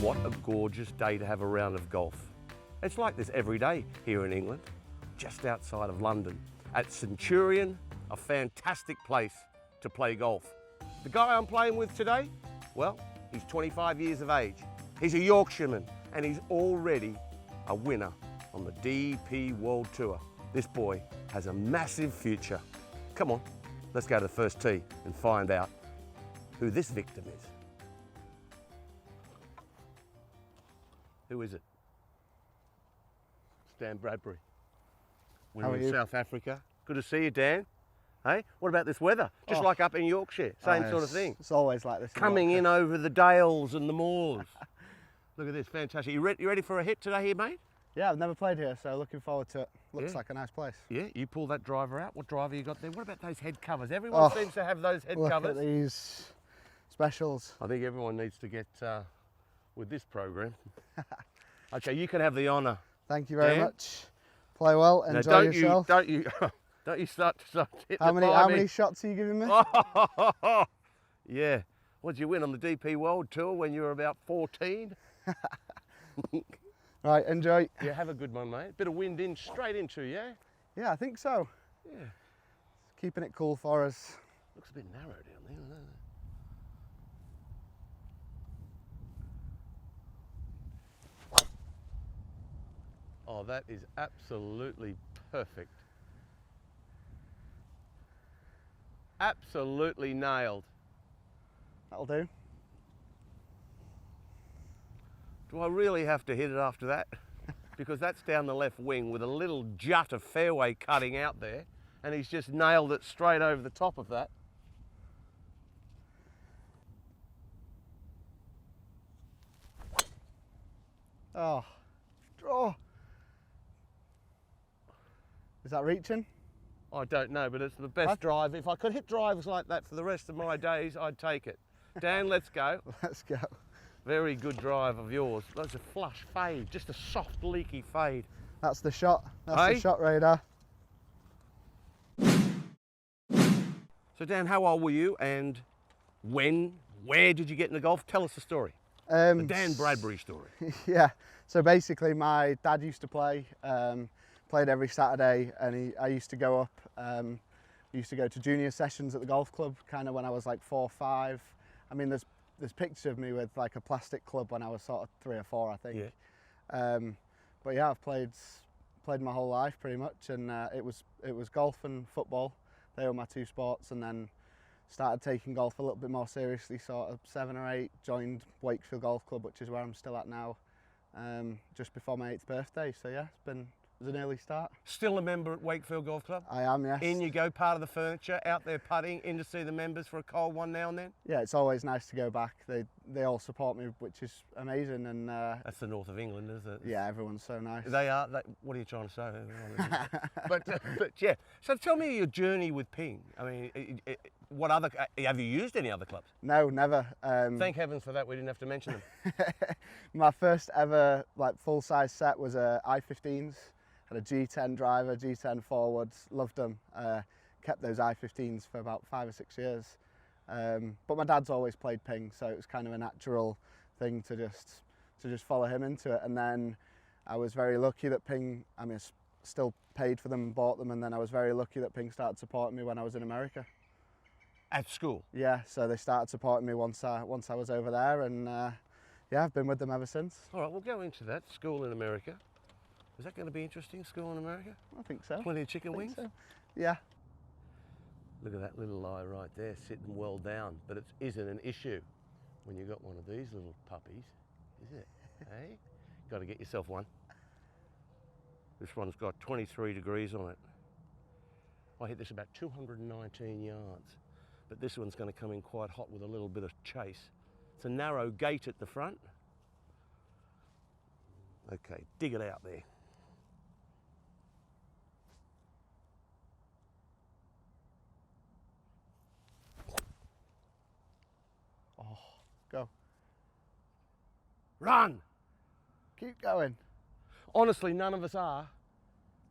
What a gorgeous day to have a round of golf. It's like this every day here in England, just outside of London, at Centurion, a fantastic place to play golf. The guy I'm playing with today, well, he's 25 years of age. He's a Yorkshireman and he's already a winner on the DP World Tour. This boy has a massive future. Come on, let's go to the first tee and find out who this victim is. Who is it? It's Dan Bradbury. We're in South Africa. Good to see you, Dan. Hey, what about this weather? Just like up in Yorkshire, same sort of thing. It's always like this. Coming in over the dales and the moors. Look at this, fantastic. You ready for a hit today here, mate? Yeah, I've never played here, so looking forward to it. Looks like a nice place. Yeah, you pull that driver out. What driver you got there? What about those head covers? Everyone seems to have those head covers. Look at these specials. I think everyone needs to get with this program. Okay, you can have the honour. Thank you very much. Play well, enjoy now, yourself. Don't you start hitting How many shots are you giving me? Yeah. What did you win on the DP World Tour when you were about 14? Right, enjoy. Yeah, have a good one, mate. Bit of wind in, straight into, yeah? Yeah, I think so. Yeah. Keeping it cool for us. Looks a bit narrow down there, doesn't it? Oh, that is absolutely perfect. Absolutely nailed. That'll do. Do I really have to hit it after that? Because that's down the left wing with a little jut of fairway cutting out there, and he's just nailed it straight over the top of that. Oh, draw. Is that reaching? I don't know, but it's the best drive. If I could hit drives like that for the rest of my days, I'd take it. Dan, let's go. Let's go. Very good drive of yours. That's a flush fade, just a soft, leaky fade. That's the shot. That's the shot radar. So Dan, how old were you and where did you get into golf? Tell us the story. The Dan Bradbury story. Yeah, so basically my dad used to play, played every Saturday, and I used to go up, used to go to junior sessions at the golf club kind of when I was like 4 or 5. I mean, there's pictures of me with like a plastic club when I was sort of 3 or 4, I think. Yeah. But yeah, I've played my whole life pretty much, and it was golf and football. They were my 2 sports, and then started taking golf a little bit more seriously, sort of 7 or 8, joined Wakefield Golf Club, which is where I'm still at now, just before my 8th birthday. So yeah, it was an early start. Still a member at Wakefield Golf Club? I am, yes. In you go, part of the furniture, out there putting, in to see the members for a cold one now and then? Yeah, it's always nice to go back. They all support me, which is amazing. And that's the north of England, isn't it? Yeah, everyone's so nice. They are. What are you trying to say? but yeah, so tell me your journey with ping. I mean, what other, have you used any other clubs? No, never. Thank heavens for that, we didn't have to mention them. My first ever like full-size set was a i15s. Had a G10 driver, G10 forwards, loved them. Kept those i15s for about 5 or 6 years. But my dad's always played ping, so it was kind of a natural thing to just follow him into it. And then I was very lucky that ping, I mean, I still paid for them and bought them, and then I was very lucky that ping started supporting me when I was in America. At school? Yeah, so they started supporting me once I was over there, and yeah, I've been with them ever since. All right, we'll go into that, school in America. Is that going to be interesting, school in America? I think so. Plenty of chicken wings? So. Yeah. Look at that little eye right there, sitting well down. But it isn't an issue when you've got one of these little puppies, is it? Hey? Got to get yourself one. This one's got 23 degrees on it. I hit this about 219 yards. But this one's going to come in quite hot with a little bit of chase. It's a narrow gate at the front. Okay, dig it out there. Oh, go. Run! Keep going. Honestly, none of us are,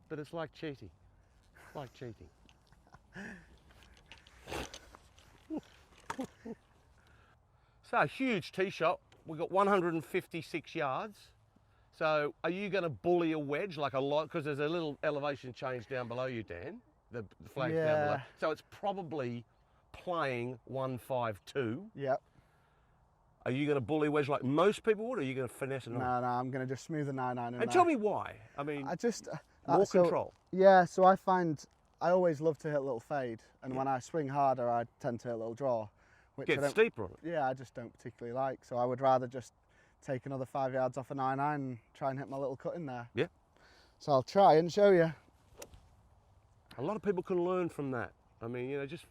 but it's like cheating. Like cheating. So, huge tee shot, we've got 156 yards. So are you going to bully a wedge like a lot? Because there's a little elevation change down below you, Dan. The flag's down below. So it's probably playing 152. Yep. Are you going to bully wedge like most people would, or are you going to finesse it? No, I'm going to just smooth the 9-9 in. And tell me why. I mean, more control. Yeah, so I find I always love to hit a little fade, and when I swing harder, I tend to hit a little draw. Which Get steeper on it. Yeah, I just don't particularly like. So I would rather just take another 5 yards off a 9-9 and try and hit my little cut in there. Yeah. So I'll try and show you. A lot of people can learn from that. I mean, you know, it's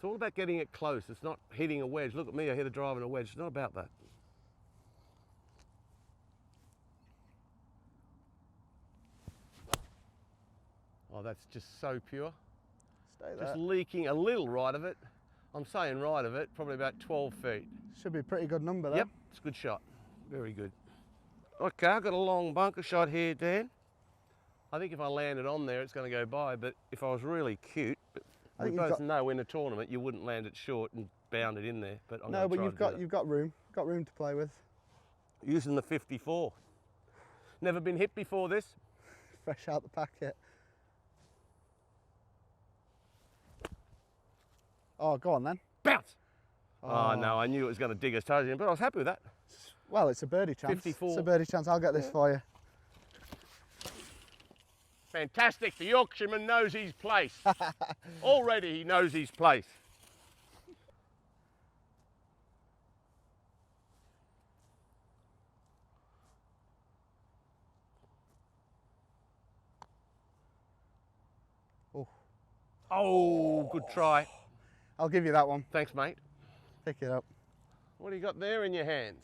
all about getting it close. It's not hitting a wedge. Look at me, I hit a drive and a wedge. It's not about that. Oh, that's just so pure. Stay there. Just leaking a little right of it. I'm saying right of it, probably about 12 feet. Should be a pretty good number there. Yep, it's a good shot. Very good. Okay, I've got a long bunker shot here, Dan. I think if I landed on there, it's going to go by, but if I was really cute, we both know in a tournament you wouldn't land it short and bound it in there. But you've got room to play with. Using the 54. Never been hit before this. Fresh out the packet. Oh, go on then. Bounce! Oh no, I knew it was going to dig us toes in, but I was happy with that. Well, it's a birdie chance. 54. It's a birdie chance. I'll get this for you. Fantastic. The Yorkshireman knows his place. Already he knows his place. Oh, good try. I'll give you that one. Thanks, mate. Pick it up. What do you got there in your hands?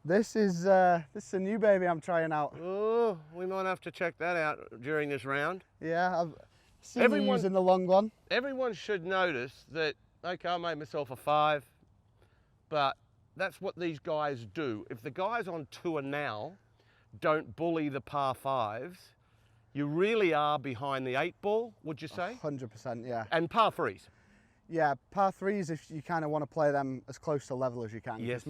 This is a new baby I'm trying out. Oh, we might have to check that out during this round. Yeah, I've seen you using the long one. Everyone should notice that, okay, I made myself a 5, but that's what these guys do. If the guys on tour now don't bully the par 5s, you really are behind the 8 ball, would you say? 100%, yeah. And par 3s? Yeah, par 3s, if you kind of want to play them as close to level as you can. Yes.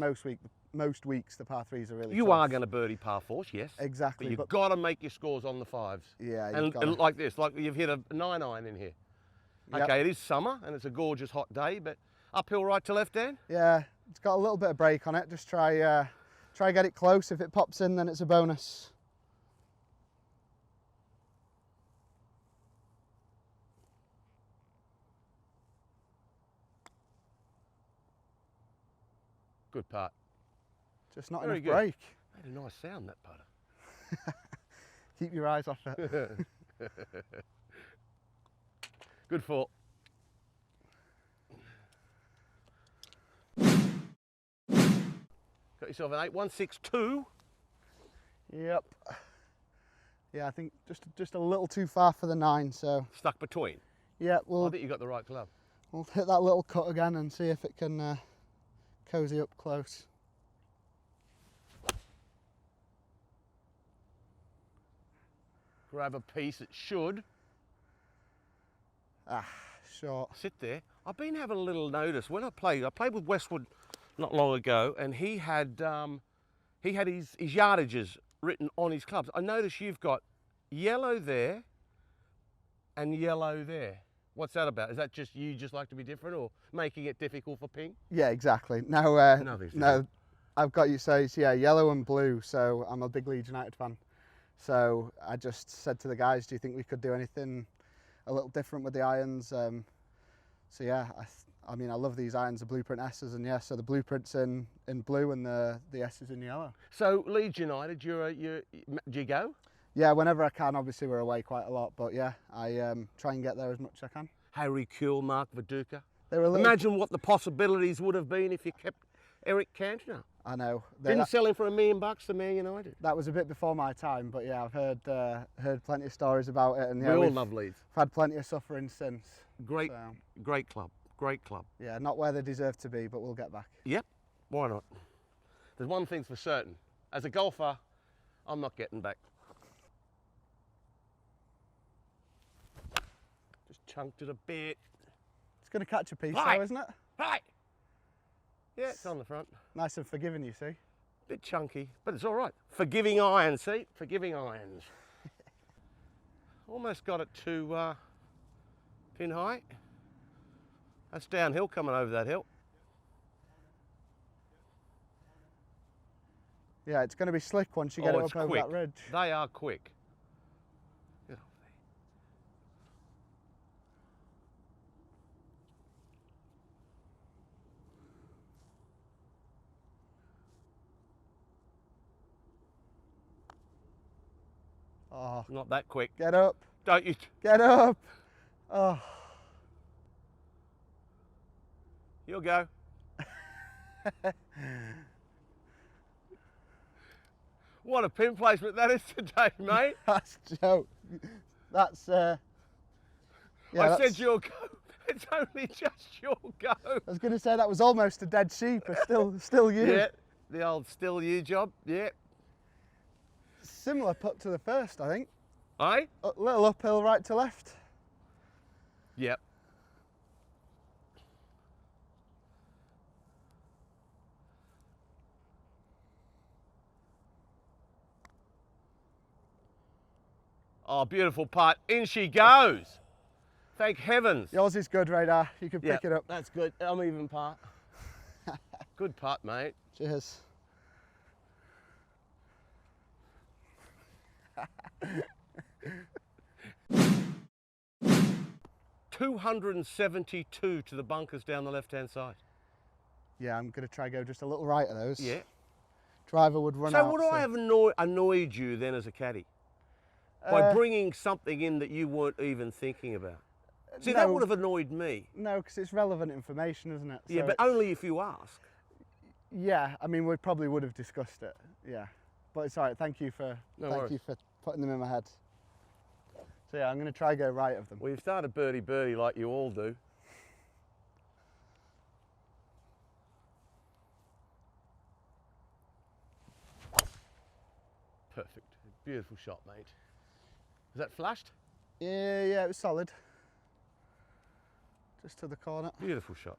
Most weeks the par 3s are really You tough. are going to birdie par 4s, yes. Exactly. But you've got to make your scores on the 5s. Yeah, and like this, like you've hit a 9-iron in here. Yep. Okay, it is summer and it's a gorgeous hot day, but uphill right to left, Dan? Yeah, it's got a little bit of break on it. Just try get it close. If it pops in, then it's a bonus. Good putt. Just not Very enough good. break. Made a nice sound, that putter. Keep your eyes off it. Good fall. Got yourself an 8-1-6-2. Yep. Yeah, I think just a little too far for the 9, so. Stuck between. Yeah, I think you got the right club. We'll hit that little cut again and see if it can cozy up close. Grab a piece, it should. Short. Sit there. I've been having a little notice. When I played with Westwood not long ago, and he had his yardages written on his clubs. I notice you've got yellow there and yellow there. What's that about? Is that just you just like to be different, or making it difficult for ping? Yeah, exactly. No, I've got you. So it's, yeah, yellow and blue. So I'm a big Leeds United fan. So I just said to the guys, do you think we could do anything a little different with the irons? So yeah, I mean, I love these irons, the Blueprint S's, and yeah, so the Blueprint's in blue and the S's in yellow. So Leeds United, do you go? Yeah, whenever I can. Obviously we're away quite a lot, but yeah, I try and get there as much as I can. Harry Kuehl, Mark Viduka. Imagine Imagine what the possibilities would have been if you kept Eric Cantona. I know. Didn't sell him for $1 million to Man United. That was a bit before my time, but yeah, I've heard plenty of stories about it, and yeah, we all love Leeds. I've had plenty of suffering since. Great club. Great club. Yeah, not where they deserve to be, but we'll get back. Yep, why not? There's one thing's for certain. As a golfer, I'm not getting back. Just chunked it a bit. It's going to catch a piece Right. though, isn't it? Right. Yeah, it's on the front. Nice and forgiving, you see. Bit chunky, but it's all right. Forgiving irons, see? Forgiving irons. Almost got it to pin height. That's downhill coming over that hill. Yeah, it's going to be slick once you get it up over that ridge. They are quick. Get off there. Oh, Not that quick. get up. Don't you? Get up. Oh. You'll go. What a pin placement that is today, mate. That's a joke. That's, yeah, I said you'll go. It's only just your go. I was going to say that was almost a dead sheep, but still you. Yeah, the old still you job, yeah. Similar putt to the first, I think. Aye? A little uphill right to left. Yep. Oh, beautiful putt. In she goes. Thank heavens. Yours is good, Radar. You can pick it up. That's good. I'm even putt. Good putt, mate. Cheers. 272 to the bunkers down the left-hand side. Yeah, I'm going to try go just a little right of those. Yeah. Driver would run out. So would I have annoyed you then as a caddy? By bringing something in that you weren't even thinking about? See, that would have annoyed me. No, because it's relevant information, isn't it? Yeah, So but only if you ask. yeah, I mean, we probably would have discussed it. Yeah, but it's all right. Thank you for putting them in my head. So yeah, I'm going to try go right of them. Well, you've started birdie like you all do. Perfect. Beautiful shot, mate. Is that flashed? Yeah, it was solid. Just to the corner. Beautiful shot.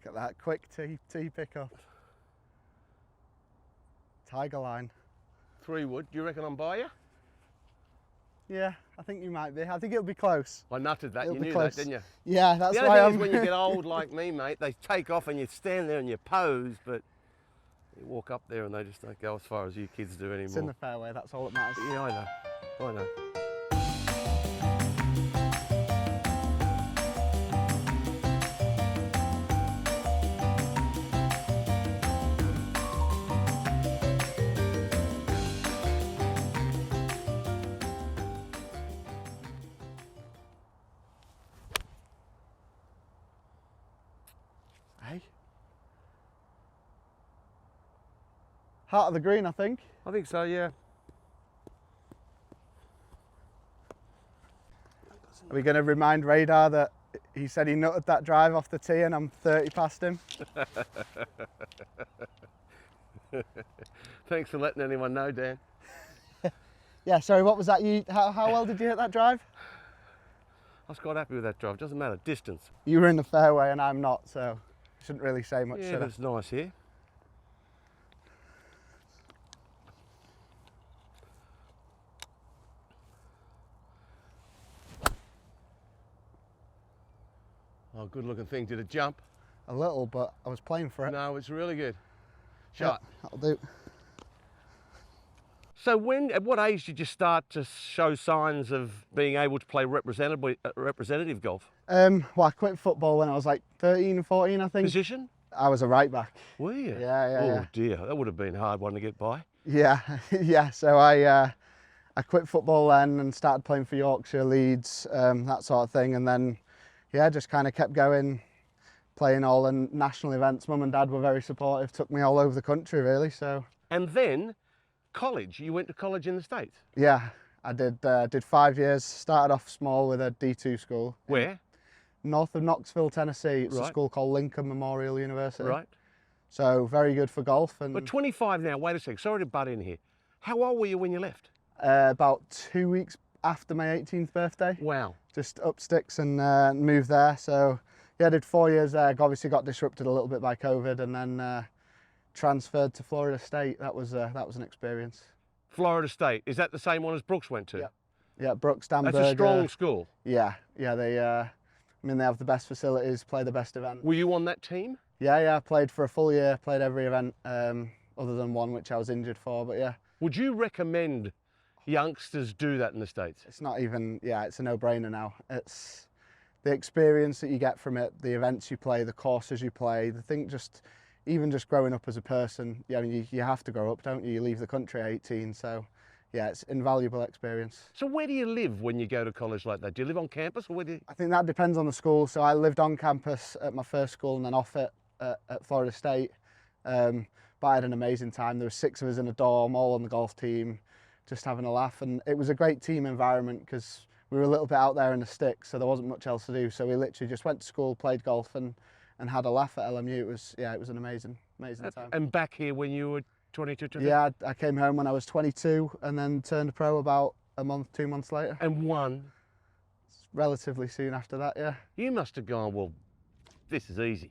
Look at that quick tee pickup. Tiger line. 3 wood. Do you reckon I'm by you? Yeah, I think you might be. I think it'll be close. I nutted that. It'll You be knew close. that, didn't you? Yeah, that's the why other I'm. thing is when you get old like me, mate, they take off and you stand there and you pose, but you walk up there and they just don't go as far as you kids do anymore. It's in the fairway. That's all that matters. Yeah, I know. I know. Hey. Heart of the green, I think. I think so, yeah. Are we going to remind Radar that he said he nutted that drive off the tee and I'm 30 past him? Thanks for letting anyone know, Dan. Yeah, sorry, what was that? How well did you hit that drive? I was quite happy with that drive. Doesn't matter, distance. You were in the fairway and I'm not, so I shouldn't really say much, Yeah, should I? it's nice here. Oh, good looking thing. Did it jump? A little, but I was playing for it. No, it's really good. Shot. Yeah, that'll do. So at what age did you start to show signs of being able to play representative golf? Well, I quit football when I was like 13, 14, I think. Position? I was a right back. Were you? Yeah. Oh dear, that would have been a hard one to get by. Yeah, yeah. So I quit football then and started playing for Yorkshire, Leeds, that sort of thing, and then yeah, just kind of kept going, playing all the national events. Mum and Dad were very supportive, took me all over the country really. So. And then college. You went to college in the States? Yeah, I did 5 years. Started off small with a D2 school. Where? North of Knoxville, Tennessee. It's a Right. school called Lincoln Memorial University. Right. So very good for golf. And But 25 now, wait a second, sorry to butt in here. How old were you when you left? about 2 weeks after my 18th birthday. Wow. Just up sticks and moved there. So yeah, I did 4 years there. Obviously got disrupted a little bit by COVID, and then transferred to Florida State. That was an experience. Florida State, is that the same one as Brooks went to? Yep. Yeah, Brooks, Danberger. That's a strong school. Yeah, they. I mean, they have the best facilities, play the best events. Were you on that team? Yeah, I played for a full year, played every event, other than one which I was injured for, but yeah. Would you recommend youngsters do that in the States? It's not even, it's a no-brainer now. It's the experience that you get from it, the events you play, the courses you play, the thing even just growing up as a person, I mean, you have to grow up, don't you? You leave the country at 18, so yeah, it's invaluable experience. So where do you live when you go to college like that? Do you live on campus, or where do you... I think that depends on the school. So I lived on campus at my first school and then off it at Florida State. But I had an amazing time. There were 6 of us in a dorm, all on the golf team, just having a laugh. And it was a great team environment because we were a little bit out there in the sticks, so there wasn't much else to do. So we literally just went to school, played golf and had a laugh at LMU. It was an amazing time. And back here when you were 22, 23? Yeah, I came home when I was 22 and then turned pro about a month, 2 months later. And won? Relatively soon after that, yeah. You must have gone, well, this is easy.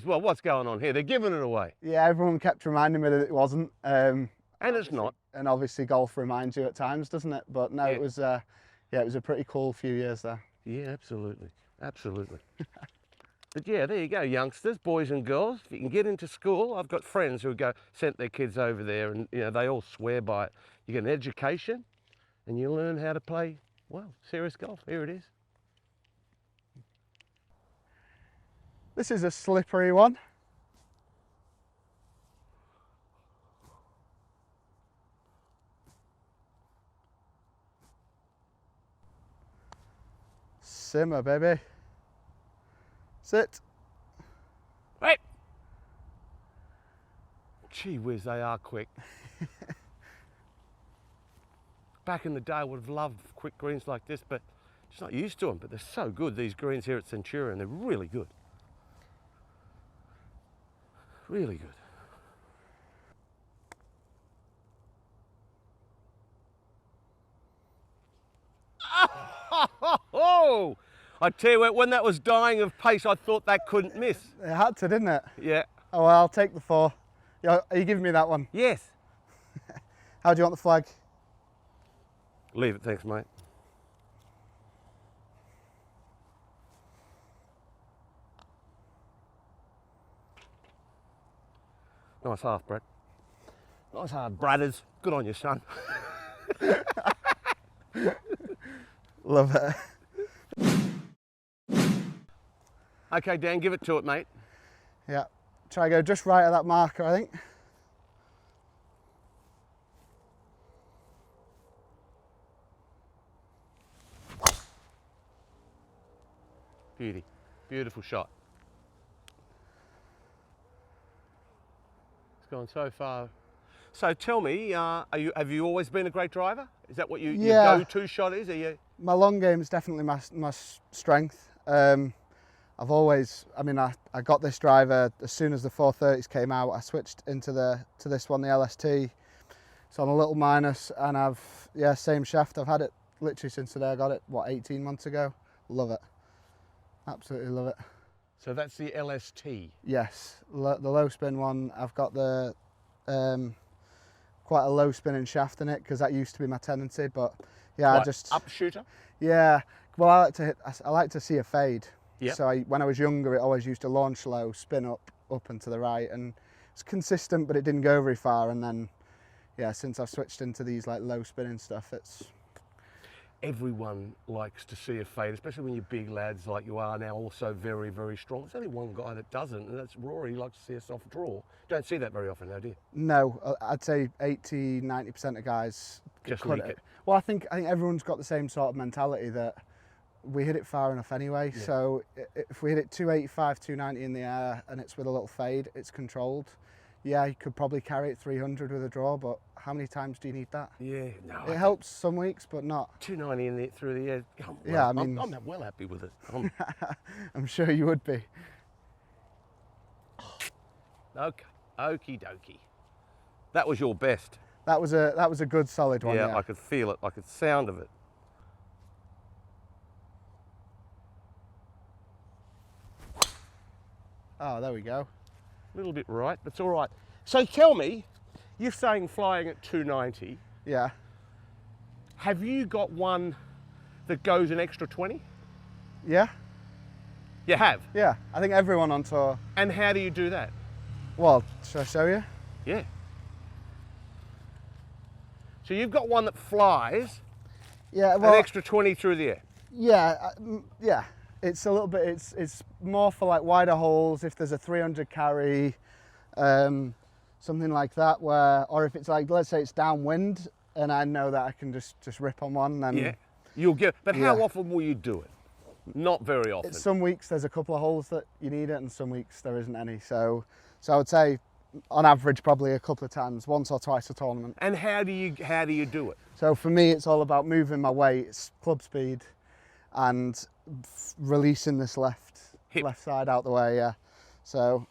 Well, what's going on here? They're giving it away. Yeah, everyone kept reminding me that it wasn't. And it's not. And obviously golf reminds you at times, doesn't it? But no, Yeah. it was a pretty cool few years there. Yeah, absolutely. But yeah, there you go, youngsters, boys and girls. If you can get into school, I've got friends who sent their kids over there, and they all swear by it. You get an education, and you learn how to play, well, serious golf. Here it is. This is a slippery one. Simmer, baby. Sit. Right. Gee whiz, they are quick. Back in the day, I would have loved quick greens like this, but just not used to them. But they're so good, these greens here at Centurion. They're really good. Really good. Oh! I tell you what, when that was dying of pace, I thought that couldn't miss. It had to, didn't it? Yeah. Oh, well, I'll take the 4. Yeah, are you giving me that one? Yes. How do you want the flag? Leave it, thanks, mate. Nice half, Brad. Nice hard, brothers. Good on you, son. Love it. Okay, Dan, give it to it, mate. Yeah, try go just right at that marker, I think. Beauty. Beautiful shot. It's gone so far. So tell me, have you always been a great driver? Is that what your go-to shot is? Are you? My long game is definitely my strength. I've always, I got this driver as soon as the 430s came out. I switched into this one, the LST. So I'm a little minus, and same shaft. I've had it literally since the day I got it. 18 months ago. Love it. Absolutely love it. So that's the LST. Yes, the low spin one. I've got the quite a low spinning shaft in it because that used to be my tendency. But yeah, What, I just up shooter. Yeah, well, I like to see a fade. Yeah. So when I was younger, it always used to launch low, spin up and to the right, and it's consistent, but it didn't go very far. And then, yeah, since I've switched into these like low spinning stuff, Everyone likes to see a fade, especially when you're big lads like you are now, also very, very strong. There's only one guy that doesn't, and that's Rory. He likes to see a soft draw. Don't see that very often now, do you? No, I'd say 80–90% of guys Just cut leak it. Well, I think everyone's got the same sort of mentality that we hit it far enough anyway. Yeah. So if we hit it 285, 290 in the air and it's with a little fade, it's controlled. Yeah, you could probably carry it 300 with a draw, but how many times do you need that? Yeah, no. It helps some weeks, but not. 290 in it through the air. Yeah, I mean, I'm well happy with it. I'm sure you would be. Okay, okie dokie. That was your best. That was a good solid one. Yeah, Yeah. I could feel it. I could sound of it. Oh, there we go. A little bit right, but it's all right. So tell me, you're saying flying at 290. Yeah. Have you got one that goes an extra 20? Yeah. You have? Yeah. I think everyone on tour. And how do you do that? Well, should I show you? Yeah. So you've got one that flies Yeah. Well, an extra 20 through the air. yeah. Yeah. It's a little bit. It's more for like wider holes. If there's a 300 carry, something like that, or if it's like, let's say it's downwind, and I know that I can just rip on one. Then Yeah. You'll get. But how Yeah. often will you do it? Not very often. some weeks there's a couple of holes that you need it, and some weeks there isn't any. So I would say, on average, probably a couple of times, once or twice a tournament. And how do you do it? So for me, it's all about moving my weight, it's club speed, and releasing this left side out the way. Yeah. So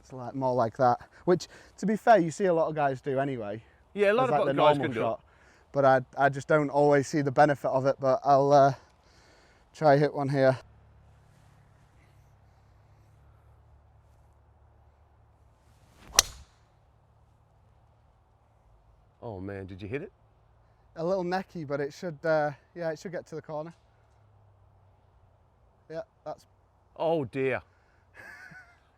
it's like more like that. Which, to be fair, you see a lot of guys do anyway. Yeah, a lot It's of like the guys normal can do shot. But I just don't always see the benefit of it. But I'll try hit one here. Oh man, did you hit it? A little necky, but it should, yeah, it should get to the corner. Yeah, that's. Oh dear.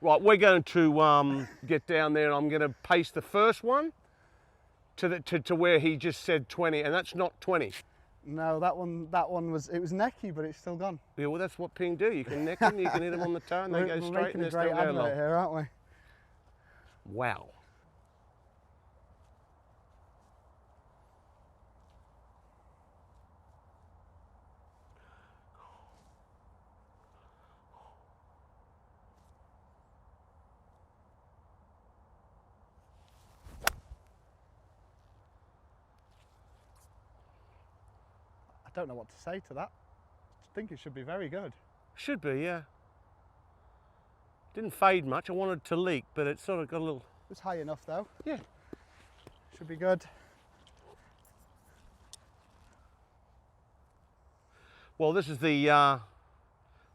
Right, we're going to get down there, and I'm going to paste the first one to where he just said 20, and that's not 20. No, that one was, it was necky, but it's still gone. Yeah, well, that's what ping do. You can neck them, you can hit them on the toe, and they go We're straight, making and a they're great still going advert long. here, aren't we? Wow. I don't know what to say to that. I think it should be very good. Should be, yeah. Didn't fade much. I wanted to leak, but it sort of got a little. It's high enough though. Yeah. Should be good. Well, this is the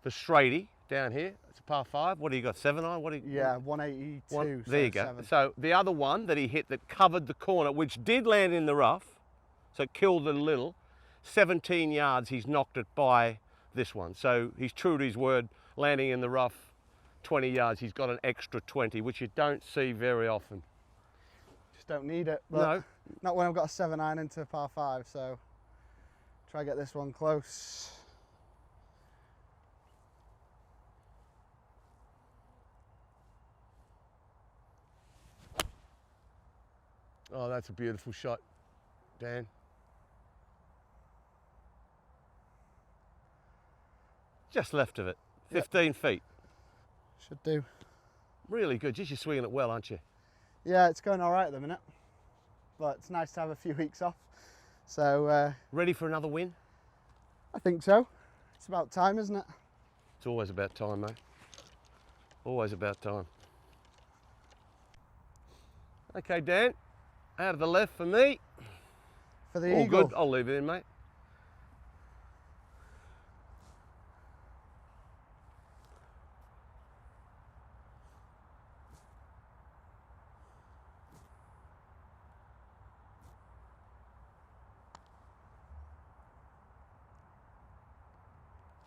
straighty down here. It's a par 5. What do you got? 7 iron? What do you? Yeah, 182. There you go. 7. So the other one that he hit that covered the corner, which did land in the rough, so it killed it a little. 17 yards, he's knocked it by this one. So he's true to his word, landing in the rough 20 yards. He's got an extra 20, which you don't see very often. Just don't need it. But No. Not when I've got a 7 iron into a par 5, so try get this one close. Oh, that's a beautiful shot, Dan. Just left of it, 15 feet. Should do. Really good. Just you're swinging it well, aren't you? Yeah, it's going all right at the minute, but it's nice to have a few weeks off. So Ready for another win? I think so. It's about time, isn't it? It's always about time, mate. Always about time. Okay, Dan, out of the left for me. For the All eagle. good. I'll leave it in, mate.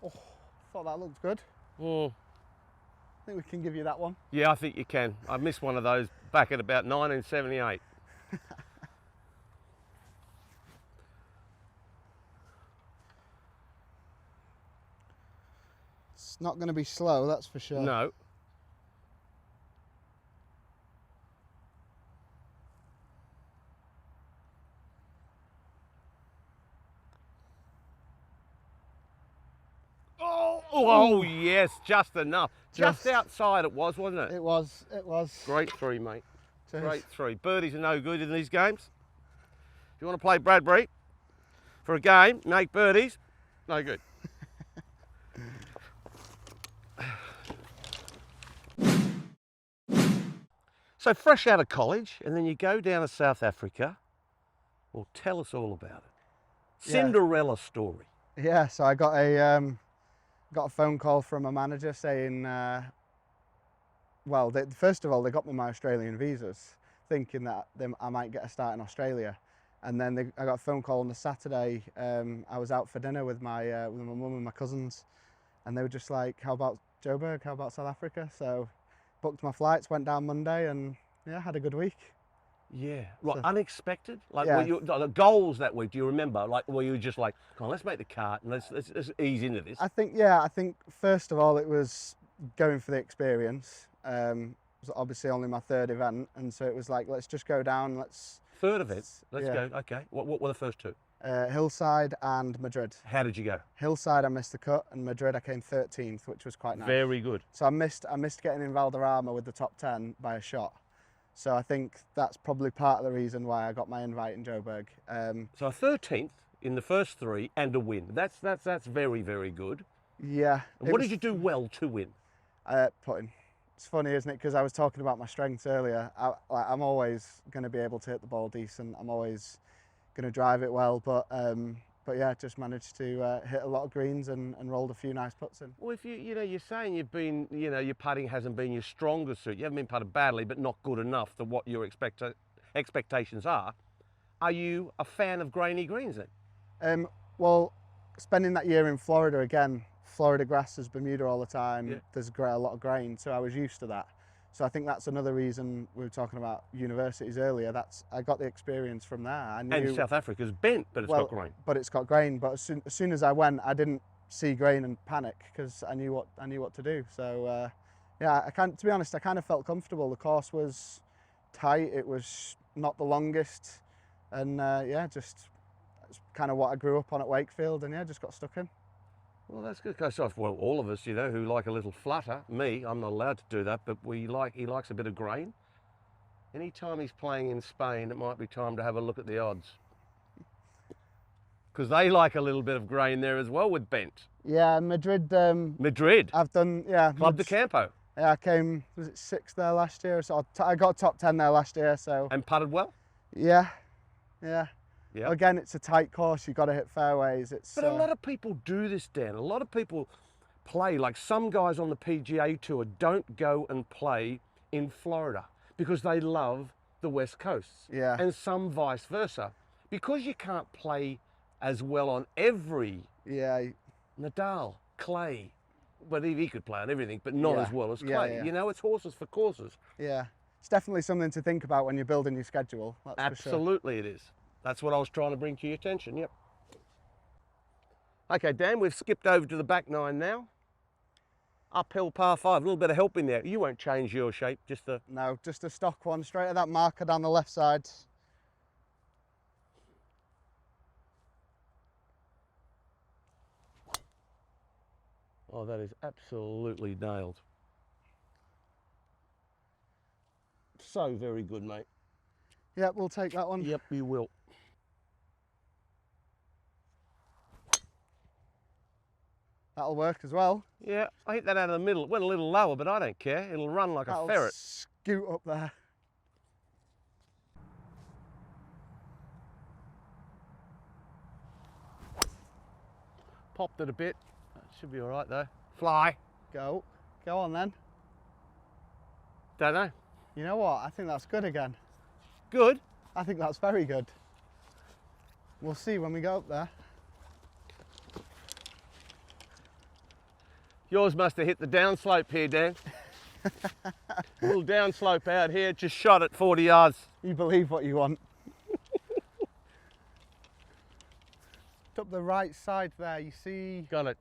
Oh, thought that looked good. Mm. I think we can give you that one. Yeah, I think you can. I missed one of those back at about 1978. It's not going to be slow, that's for sure. No. Oh, Oh, yes, just enough. Just Just- outside it was, wasn't it? It was. Great three, mate. Cheers. Great three. Birdies are no good in these games. If you want to play Bradbury for a game, make birdies, no good. So fresh out of college, and then you go down to South Africa. Well, tell us all about it. Yeah. Cinderella story. Yeah, so I got a phone call from a manager saying, well, first of all, they got me my Australian visas, thinking that I might get a start in Australia. And then I got a phone call on the Saturday. I was out for dinner with my mum and my cousins, and they were just like, "How about Joburg? How about South Africa?" So booked my flights, went down Monday, and yeah, had a good week. Yeah, right. So- Unexpected. Like, Yeah. were you, the goals that week? Do you remember? Like, were you just like, "Come on, let's make the cart and let's ease into this." I think first of all it was going for the experience. It was obviously only my third event, and so it was like, let's just go down. Third event. Let's Yeah. go. Okay. What were the first two? Hillside and Madrid. How did you go? Hillside I missed the cut, and Madrid I came 13th, which was quite nice. Very good. So I missed getting in Valderrama with the top 10 by a shot. So I think that's probably part of the reason why I got my invite in Joburg. So a 13th in the first three and a win. That's very, very good. Yeah. And what did you do well to win? Putting. It's funny, isn't it? Because I was talking about my strengths earlier. I'm always going to be able to hit the ball decent. I'm always going to drive it well. But yeah, just managed to hit a lot of greens and rolled a few nice putts in. Well, if you're saying you've been, your putting hasn't been your strongest suit. You haven't been putted badly, but not good enough to what your expectations are. Are you a fan of grainy greens then? Well, spending that year in Florida again, Florida grasses, Bermuda all the time. Yeah. There's a lot of grain, so I was used to that. So I think that's another reason we were talking about universities earlier. I got the experience from there. I knew, And South Africa's bent, but it's got grain. But it's got grain. But as soon as I went, I didn't see grain and panic because I knew what to do. So yeah, to be honest, I kind of felt comfortable. The course was tight. It was not the longest, and yeah, just that's kind of what I grew up on at Wakefield, and yeah, just got stuck in. Well, that's good. Well, all of us, who like a little flutter. Me, I'm not allowed to do that, but he likes a bit of grain. Anytime he's playing in Spain, it might be time to have a look at the odds. Because they like a little bit of grain there as well with bent. Yeah, Madrid. Madrid, I've done, yeah. Club de Campo. Yeah, I came, was it 6th there last year? So I got top 10 there last year, so. And putted well? Yeah. Yeah. Again, it's a tight course, you've got to hit fairways. But a lot of people do this, Dan. A lot of people play, like some guys on the PGA Tour don't go and play in Florida because they love the West Coast. Yeah. And some vice versa. Because you can't play as well on every Yeah. Nadal, Clay, but he could play on everything, but not Yeah. as well as Yeah, Clay. yeah. It's horses for courses. Yeah. It's definitely something to think about when you're building your schedule. That's for sure. Absolutely it is. That's what I was trying to bring to your attention, yep. Okay, Dan, we've skipped over to the back nine now. Uphill par 5, a little bit of help in there. You won't change your shape, just the... No, just a stock one, straight at that marker down the left side. Oh, that is absolutely nailed. So very good, mate. Yep, we'll take that one. Yep, you will. That'll work as well. Yeah, I hit that out of the middle. It went a little lower, but I don't care. It'll run like That'll a ferret. scoot up there. Popped it a bit. That should be all right, though. Fly. Go on then. Don't know. You know what? I think that's good again. Good. I think that's very good. We'll see when we go up there. Yours must have hit the downslope here, Dan. A little downslope out here, just shot at 40 yards. You believe what you want. Up the right side there, you see. Got it.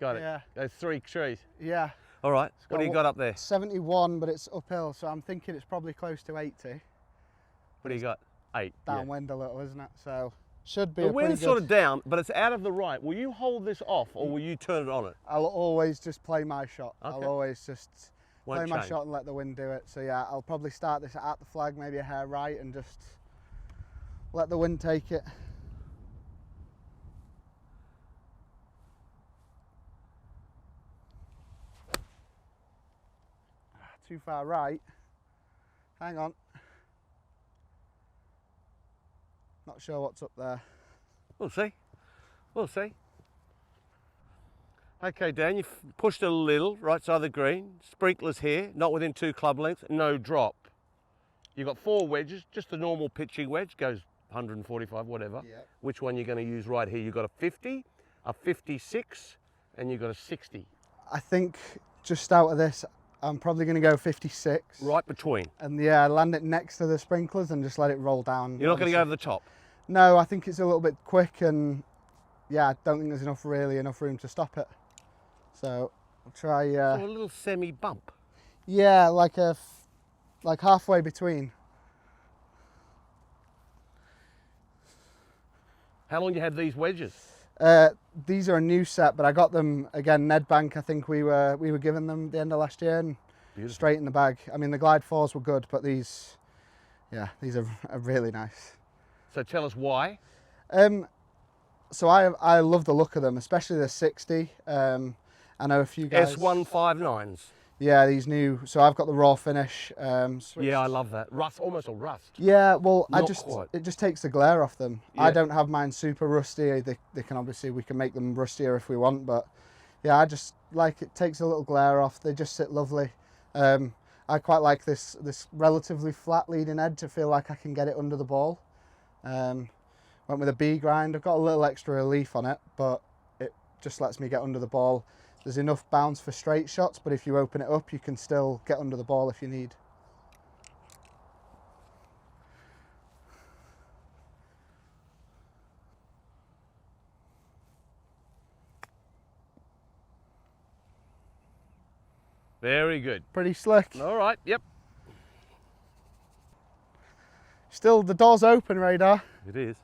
Yeah. Those 3 trees. Yeah. All right, what do you got up there? 71, but it's uphill, so I'm thinking it's probably close to 80. What do you got? 8. Downwind a little, isn't it? So Should be The a pretty wind's good... sort of down, but it's out of the right. Will you hold this off, or will you turn it on it? I'll always just play my shot. Okay. I'll always just Won't play my change. shot and let the wind do it. So yeah, I'll probably start this at the flag, maybe a hair right, and just let the wind take it. Too far right. Hang on. Not sure what's up there. We'll see. We'll see. Okay, Dan, you've pushed it a little, right side of the green. Sprinklers here, not within 2 club lengths, no drop. You've got 4 wedges, just the normal pitching wedge, goes 145, whatever. Yep. Which one you're going to use right here? You've got a 50, a 56, and you've got a 60. I think just out of this, I'm probably going to go 56. Right between. And yeah, land it next to the sprinklers and just let it roll down. You're not going to go over the top? No, I think it's a little bit quick, and yeah, I don't think there's enough room to stop it. So I'll try. So a little semi bump. Yeah, like halfway between. How long do you have these wedges? These are a new set, but I got them again. Nedbank, I think we were given them at the end of last year, and Beautiful. Straight in the bag. I mean, the Glide 4s were good, but these are really nice. So tell us why. So I love the look of them, especially the 60. I know a few guys. S159s. Yeah, these new. So I've got the raw finish. Yeah, I love that. Rust, almost a rust. Yeah, well, Not quite. it just takes the glare off them. Yeah. I don't have mine super rusty. They can obviously, we can make them rustier if we want, but yeah, I just like it takes a little glare off. They just sit lovely. I quite like this relatively flat leading edge. I feel like I can get it under the ball. Went with a B grind. I've got a little extra relief on it, but it just lets me get under the ball. There's enough bounce for straight shots, but if you open it up, you can still get under the ball if you need. Very good. Pretty slick. All right, yep. Still, the door's open, Radar. It is.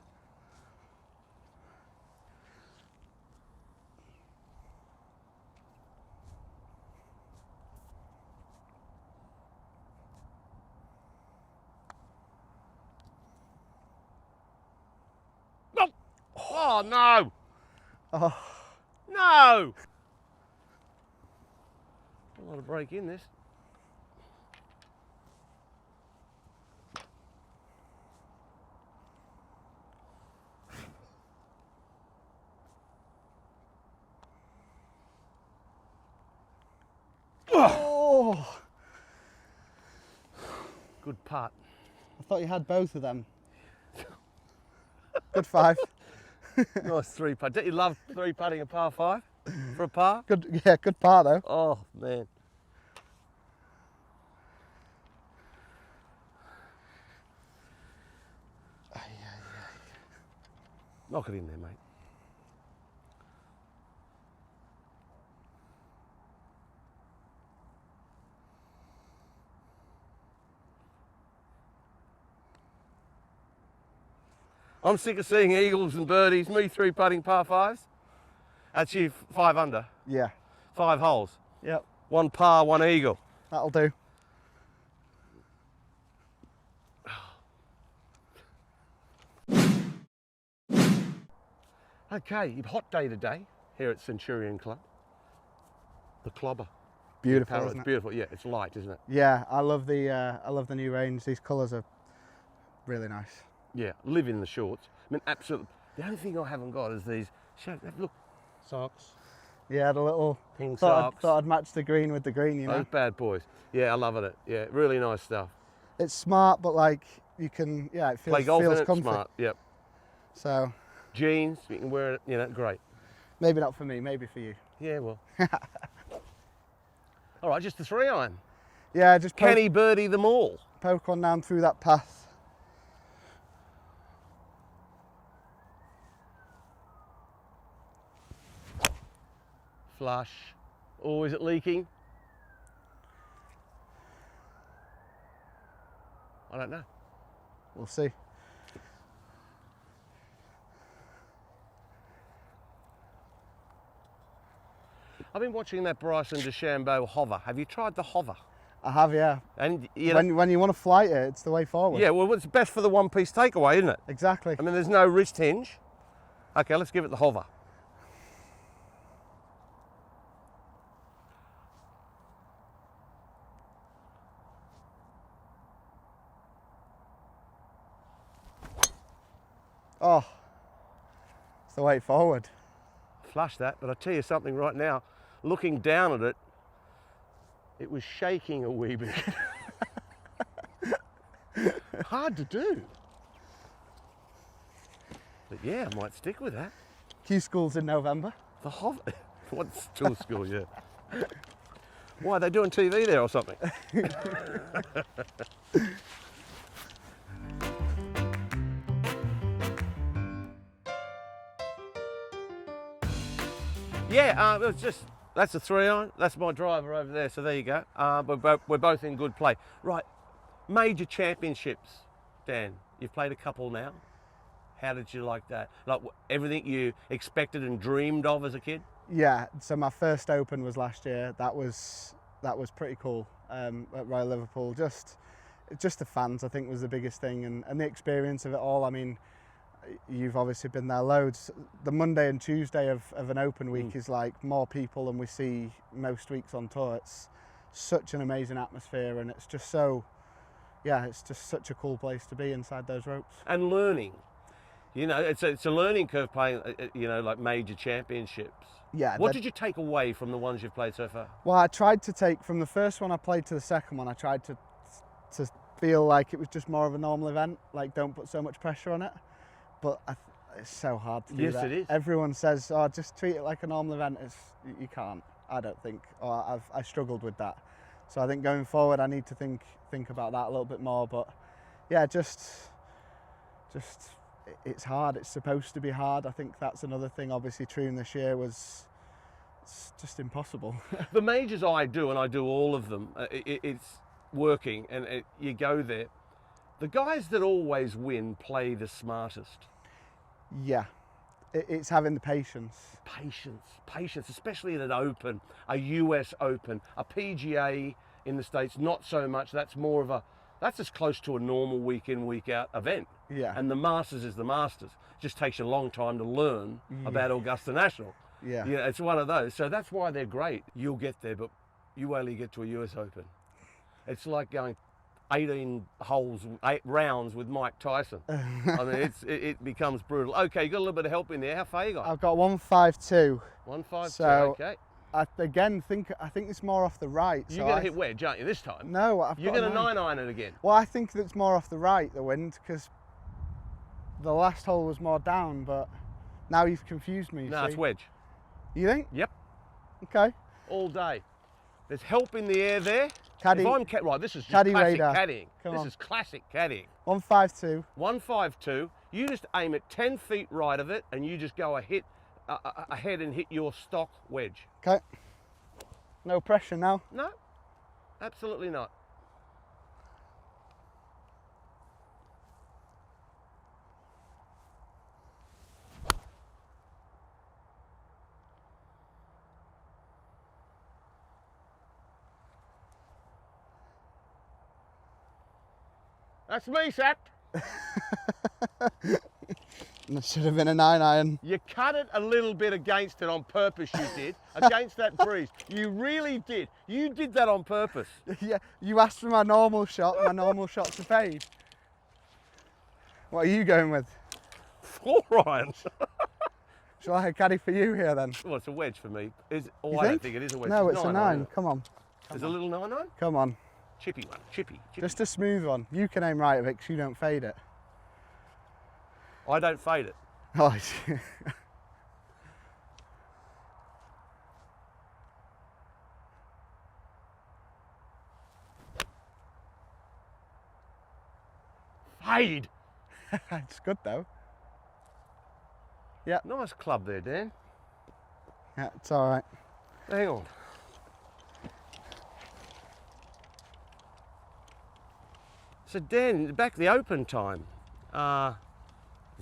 No! Oh, no! Oh, No! A lot of break in this. oh. Good putt. I thought you had both of them. Good 5. Nice 3 putt. Don't you love 3 putting a par 5 for a par? Good, yeah, good par though. Oh, man. Knock it in there, mate. I'm sick of seeing eagles and birdies, me 3 putting par 5s. That's you 5 under, Yeah. 5 holes. Yep. 1 par, 1 eagle. That'll do. Okay, hot day today here at Centurion Club. The clobber. Beautiful, Parrot, isn't it's it? beautiful. Yeah, it's light, isn't it? Yeah, I love the new range. These colours are really nice. Yeah, live in the shorts. I mean, absolutely. The only thing I haven't got is these. Look, socks. Yeah, the little Pink thought socks. I'd match the green with the green, you know. Those bad boys. Yeah, I love it. Yeah, really nice stuff. It's smart, but like you can, yeah, it feels, Play golf in feels it, comfy. smart. Yep. So Jeans, you can wear it. You know, great. maybe not for me, maybe for you. Yeah, well. All right, just the 3-iron. Yeah, just Can he birdie them all? poke one down through that path. Flush. Oh, is it leaking? I don't know. We'll see. I've been watching that Bryson DeChambeau hover. Have you tried the hover? I have, yeah. And you know, When you want to fly it, it's the way forward. yeah, well, it's best for the one-piece takeaway, isn't it? Exactly. I mean, there's no wrist hinge. Okay, let's give it the hover. Oh, it's the way forward. Flush that, but I tell you something right now, looking down at it, it was shaking a wee bit. Hard to do. But yeah, I might stick with that. Q School's in November. The hover. What's still school, yeah. Why, are they doing TV there or something? Yeah, it's just, that's a 3-iron. That's my driver over there, so there you go. We're both in good play. Right, major championships, Dan. You've played a couple now. How did you like that? Like everything you expected and dreamed of as a kid? Yeah, so my first Open was last year. That was pretty cool at Royal Liverpool. Just the fans, I think, was the biggest thing, and the experience of it all. I mean, you've obviously been there loads. The Monday and Tuesday of an Open week is like more people than we see most weeks on tour. It's such an amazing atmosphere, and it's just so, yeah, it's just such a cool place to be inside those ropes. And learning. You know, it's a learning curve playing, you know, like major championships. Yeah. What did you take away from the ones you've played so far? Well, I tried to take, from the first one I played to the second one, I tried to feel like it was just more of a normal event, like don't put so much pressure on it. But it's so hard to do that. Yes, it is. Everyone says, oh, just treat it like a normal event. You can't, I don't think. Or I struggled with that. So I think going forward, I need to think about that a little bit more. But yeah, just it's hard. It's supposed to be hard. I think that's another thing. Obviously, Troon this year it's just impossible. The majors I do, and I do all of them, it's working, and you go there. The guys that always win play the smartest. Yeah, it's having the patience. Patience, especially in an Open, a US Open, a PGA in the States, not so much. That's more of that's as close to a normal week in, week out event. Yeah. And the Masters is the Masters. It just takes you a long time to learn about Augusta National. Yeah. Yeah, it's one of those. So that's why they're great. You'll get there, but you only get to a US Open. It's like going 18 holes, 8 rounds with Mike Tyson. I mean, it becomes brutal. Okay, you got a little bit of help in there. How far you got? I've got 152. 152. So okay. I think it's more off the right. You're going to hit wedge, aren't you, this time? No, you're going to 9-iron it again. Well, I think it's more off the right, the wind, because the last hole was more down, but now you've confused me. No, it's wedge. You think? Yep. Okay. All day. There's help in the air there. Caddy. Right, this is just Caddy classic radar. caddying. Come This on. is classic caddying. 152. 152. You just aim it 10 feet right of it, and you just go ahead and hit your stock wedge. Okay. No pressure now. No, absolutely not. That's me, Sap. It should have been a 9-iron. You cut it a little bit against it on purpose, you did, against that breeze. You really did. You did that on purpose. Yeah, you asked for my normal shot. My normal shot's a fade. What are you going with? 4 irons. Shall I caddy for you here then? Well, it's a wedge for me. I think? don't think it is a wedge. No, it's a 9. 9-iron. Come on. There's a little 9-iron? Come on. Chippy one. Chippy. Just a smooth one. You can aim right of it because you don't fade it. I don't fade it. Oh, Fade. it's good though. Yeah. Nice club there, Dan. Yeah, it's all right. Hang on. So Dan, back to the Open time.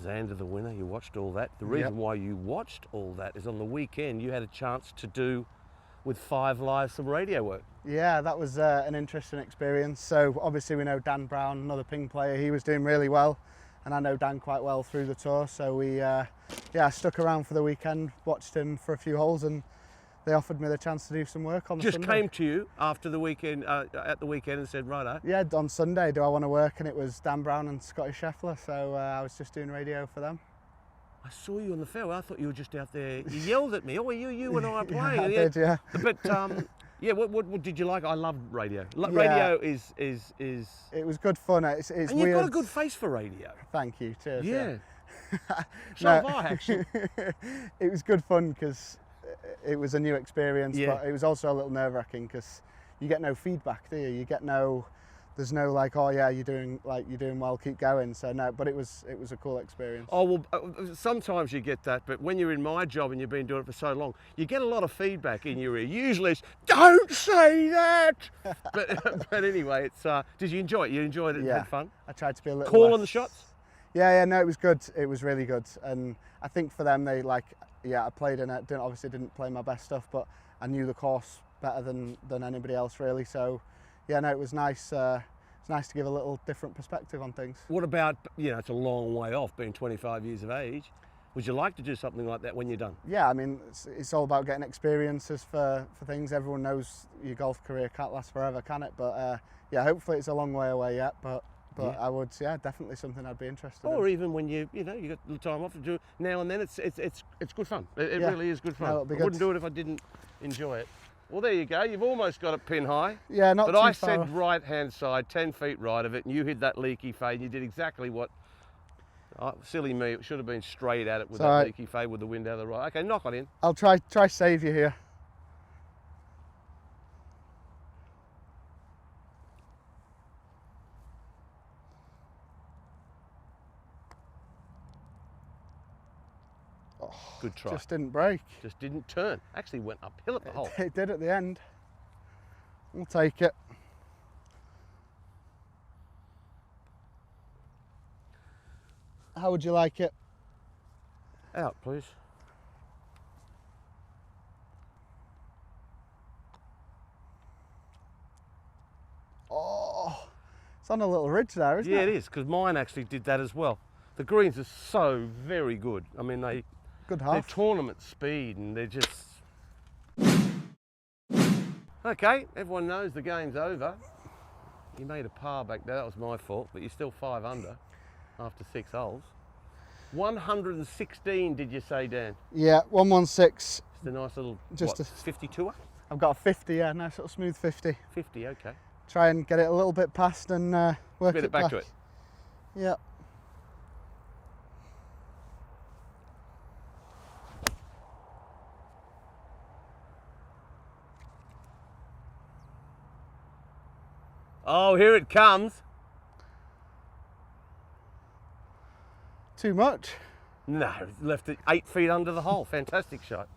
Xander the winner, you watched all that. The reason why you watched all that is on the weekend you had a chance to do with 5 Live some radio work. Yeah, that was an interesting experience. So obviously we know Dan Brown, another ping player. He was doing really well, and I know Dan quite well through the tour. So we, yeah, stuck around for the weekend, watched him for a few holes, and they offered me the chance to do some work on Just Sunday. came to you after the weekend, at the weekend, and said, righto. Yeah, on Sunday, do I want to work? And it was Dan Brown and Scotty Scheffler, so I was just doing radio for them. I saw you on the fairway. I thought you were just out there. You yelled at me. Oh, you and I are playing. I did, yeah. But yeah, what did you like? I love radio. Yeah. Radio is. It was good fun. It's and weird. you've got a good face for radio. Thank you. Cheers. Yeah. So No. have I, actually. It was good fun because it was a new experience, Yeah. but it was also a little nerve-wracking because you get no feedback, do you? You get no. There's no like, oh yeah, you're doing well, keep going. So no, but it was a cool experience. Oh well, sometimes you get that, but when you're in my job and you've been doing it for so long, you get a lot of feedback in your ear. Usually it's, don't say that. but anyway, it's. Did you enjoy it? You enjoyed it? Yeah. Had fun? I tried to be a little Call less... on the shots? Yeah, no, it was good. It was really good, and I think for them, they like, yeah, I played in it. Obviously didn't play my best stuff, but I knew the course better than anybody else really. So, yeah, no, it was nice. It's nice to give a little different perspective on things. What about, it's a long way off, being 25 years of age. Would you like to do something like that when you're done? Yeah, I mean, it's all about getting experiences for things. Everyone knows your golf career can't last forever, can it? But yeah, hopefully it's a long way away yet. But Yeah. I would, yeah, definitely something I'd be interested Or in. even when you got a little time off to do it now and then, it's good fun. It Yeah. really is good fun. No, it'll be I good. wouldn't do it if I didn't enjoy it. Well, there you go. You've almost got it pin high. Yeah, not But too I far said off. right-hand side, 10 feet right of it, and you hit that leaky fade, and you did exactly what, silly me, it should have been straight at it with It's that all right. leaky fade with the wind out of the right. Okay, knock it in. I'll try save you here. Good try. Just didn't break. Just didn't turn. Actually went uphill at the hole. It did at the end. We'll take it. How would you like it? Out, please. Oh, it's on a little ridge there, isn't Yeah, it? it is, because mine actually did that as well. The greens are so very good. I mean, Good they're half. tournament speed, and they're just... Okay, everyone knows the game's over. You made a par back there, that was my fault, but you're still 5 under after 6 holes. 116, did you say, Dan? Yeah, 116. It's a nice little, Just what, a- 52er? I've got a 50, yeah, nice little smooth 50. 50, okay. Try and get it a little bit past and work Spit it back to it. Yeah. Oh, here it comes. Too much. No, left it 8 feet under the hole. Fantastic shot.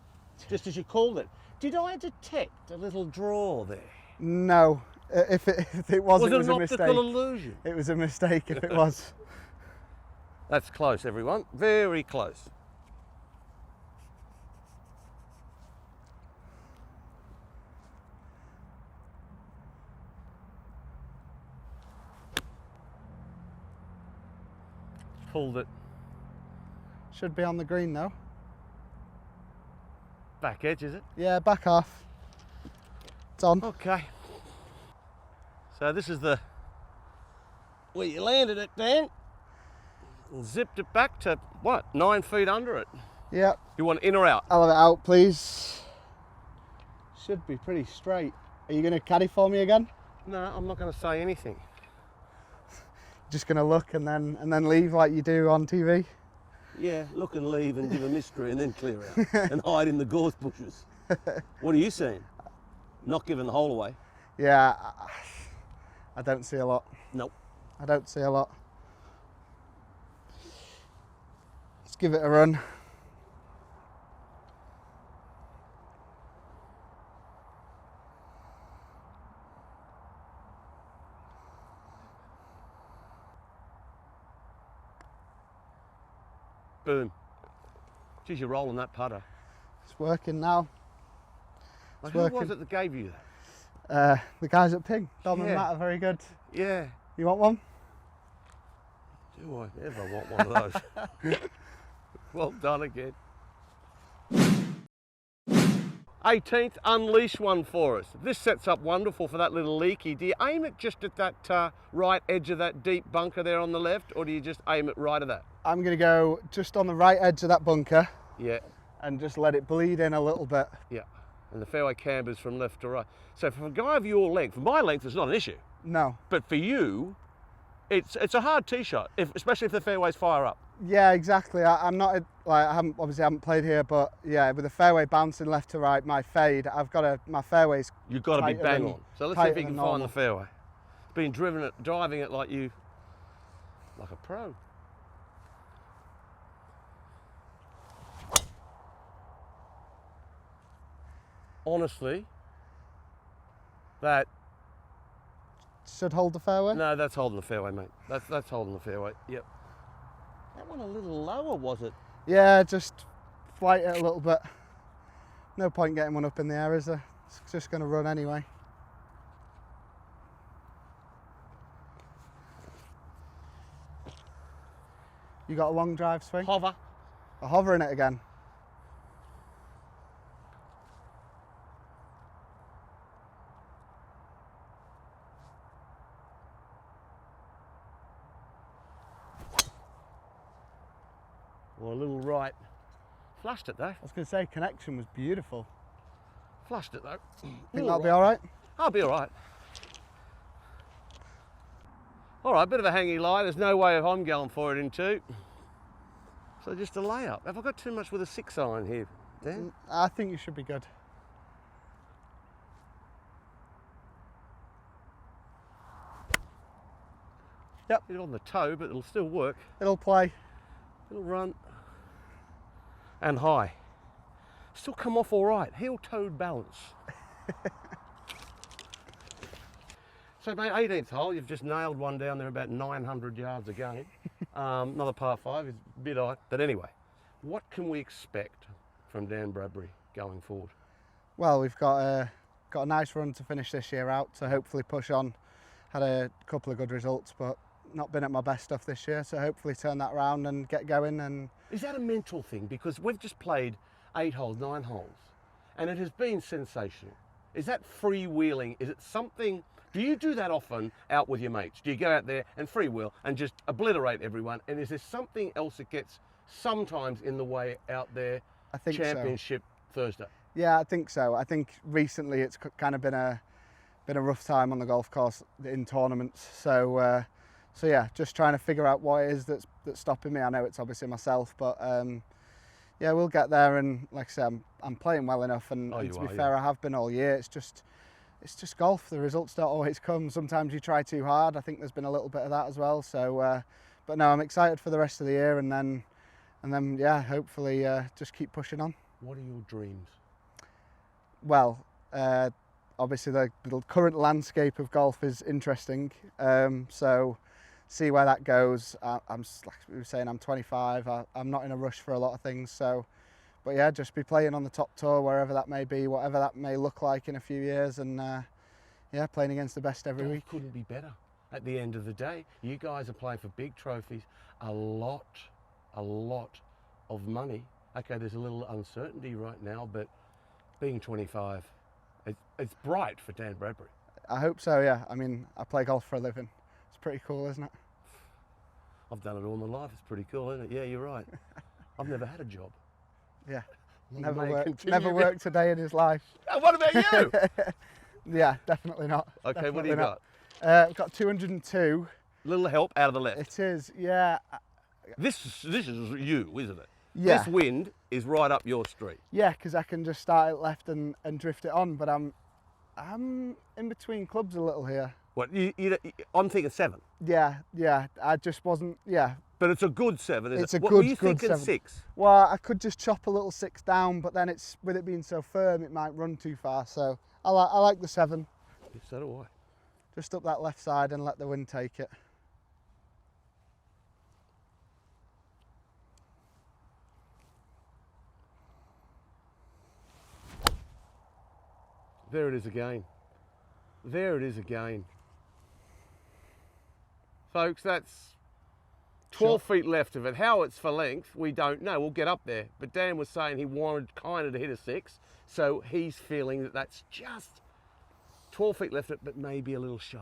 Just as you called it. Did I detect a little draw there? No, if it was, Was it it was an a mistake. optical illusion? It was a mistake if it was. That's close, everyone. Very close. Pulled it Should be on the green though. back edge, is it? Yeah, back half. It's on. Okay. So this is the where you landed it, Dan. And zipped it back to what? 9 feet under it. Yeah, You want in or out? I'll have it out, please. Should be pretty straight. Are you going to caddy for me again? No, I'm not going to say anything. Just going to look and then leave like you do on TV? Yeah, look and leave and give a mystery and then clear out and hide in the gorse bushes. What are you saying? Not giving the hole away? Yeah, I don't see a lot. Nope. I don't see a lot. Let's give it a run. Boom. Geez, you're rolling that putter. It's working now. It's Who working. was it that gave you that? The guys at Ping, Dom and Yeah. Matt, are very good. Yeah. You want one? Do I ever want one of those? Well done again. 18th, unleash one for us. This sets up wonderful for that little leaky. Do you aim it just at that right edge of that deep bunker there on the left, or do you just aim it right at that? I'm going to go just on the right edge of that bunker. Yeah. And just let it bleed in a little bit. Yeah. And the fairway cambers from left to right. So for a guy of your length, for my length, it's not an issue. No. But for you, it's a hard tee shot, especially if the fairways fire up. Yeah, exactly. I'm not like I haven't played here, but yeah, with the fairway bouncing left to right, my fade, my fairways. You've got to be bang on. So let's see if you can find the fairway. It's been driving it like a pro. Honestly, that should hold the fairway. No, that's holding the fairway, mate. That's holding the fairway. Yep. That one a little lower, was it? Yeah, just flight it a little bit. No point getting one up in the air, is there? It's just going to run anyway. You got a long drive swing? Hover. A hover in it again. Or a little right. Flushed it though. I was going to say, connection was beautiful. Flushed it though. Think that'll be all right? I'll be all right. All right, bit of a hangy lie. There's no way I'm going for it in two. So just a layup. Have I got too much with a 6-iron here, Dan? I think you should be good. Yep. It's on the toe, but it'll still work. It'll play. It'll run. And high. Still come off all right. Heel-toed balance. So, mate, 18th hole, you've just nailed one down there about 900 yards again. Another par 5 is a bit high. But anyway, what can we expect from Dan Bradbury going forward? Well, we've got a nice run to finish this year out, to hopefully push on. Had a couple of good results, but not been at my best stuff this year, so hopefully turn that around and get going. And is that a mental thing? Because we've just played 8 holes, 9 holes, and it has been sensational. Is that freewheeling? Is it something? Do you do that often out with your mates? Do you go out there and freewheel and just obliterate everyone? And is there something else that gets sometimes in the way out there? I think Championship Thursday. Yeah, I think so. I think recently it's kind of been a rough time on the golf course in tournaments. So yeah, just trying to figure out what it is that's stopping me. I know it's obviously myself, but yeah, we'll get there. And like I said, I'm playing well enough, and to be fair, I have been all year. It's just golf. The results don't always come. Sometimes you try too hard. I think there's been a little bit of that as well. So, but no, I'm excited for the rest of the year, and then yeah, hopefully just keep pushing on. What are your dreams? Well, obviously the current landscape of golf is interesting. So see where that goes. I'm like we were saying, I'm 25. I'm not in a rush for a lot of things. So, but yeah, just be playing on the top tour, wherever that may be, whatever that may look like in a few years, and yeah, playing against the best every week. Couldn't be better. At the end of the day, you guys are playing for big trophies, a lot of money. Okay, there's a little uncertainty right now, but being 25, it's bright for Dan Bradbury. I hope so, yeah. I mean, I play golf for a living. It's pretty cool, isn't it? I've done it all my life. It's pretty cool, isn't it? Yeah, you're right. I've never had a job. Yeah, You never may worked a day in his life. What about you? Yeah, definitely not. Okay, definitely what do you not. got? I've got 202. Little help out of the left. It is, yeah. This is you, isn't it? Yeah. This wind is right up your street. Yeah, because I can just start it left and drift it on, but I'm in between clubs a little here. What? I'm thinking 7. Yeah, I just wasn't, yeah. But it's a good 7, isn't it? It's a what good, were you good thinking 7. 6? Well, I could just chop a little 6 down, but then with it being so firm, it might run too far. So I like the 7. So do I. Just up that left side and let the wind take it. There it is again. There it is again. Folks, that's 12 feet left of it. How it's for length, we don't know. We'll get up there. But Dan was saying he wanted kind of to hit a 6, so he's feeling that that's just 12 feet left of it, but maybe a little shy.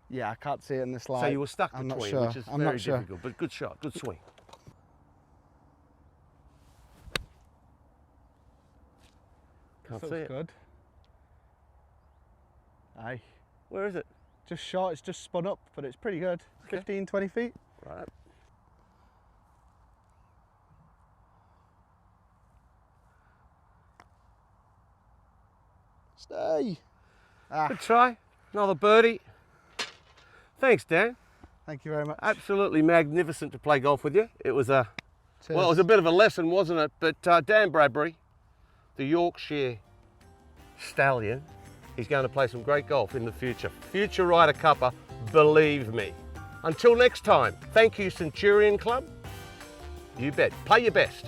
Yeah, I can't see it in this light. So you were stuck I'm between, not sure. which is I'm very not sure. difficult, but good shot, good swing. Can't see it. Good. Aye. Where is it? Just short, it's just spun up, but it's pretty good. Okay. 15, 20 feet. Right. Stay. Ah, Good try. Another birdie. Thanks, Dan. thank you very much. Absolutely magnificent to play golf with you. It was a Cheers. well, it was a bit of a lesson, wasn't it? But Dan Bradbury, the Yorkshire stallion, he's going to play some great golf in the future. Future Ryder Cupper, believe me. Until next time, thank you, Centurion Club. You bet. Play your best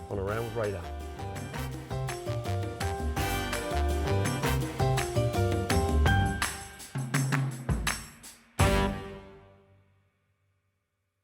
on Around with Radar.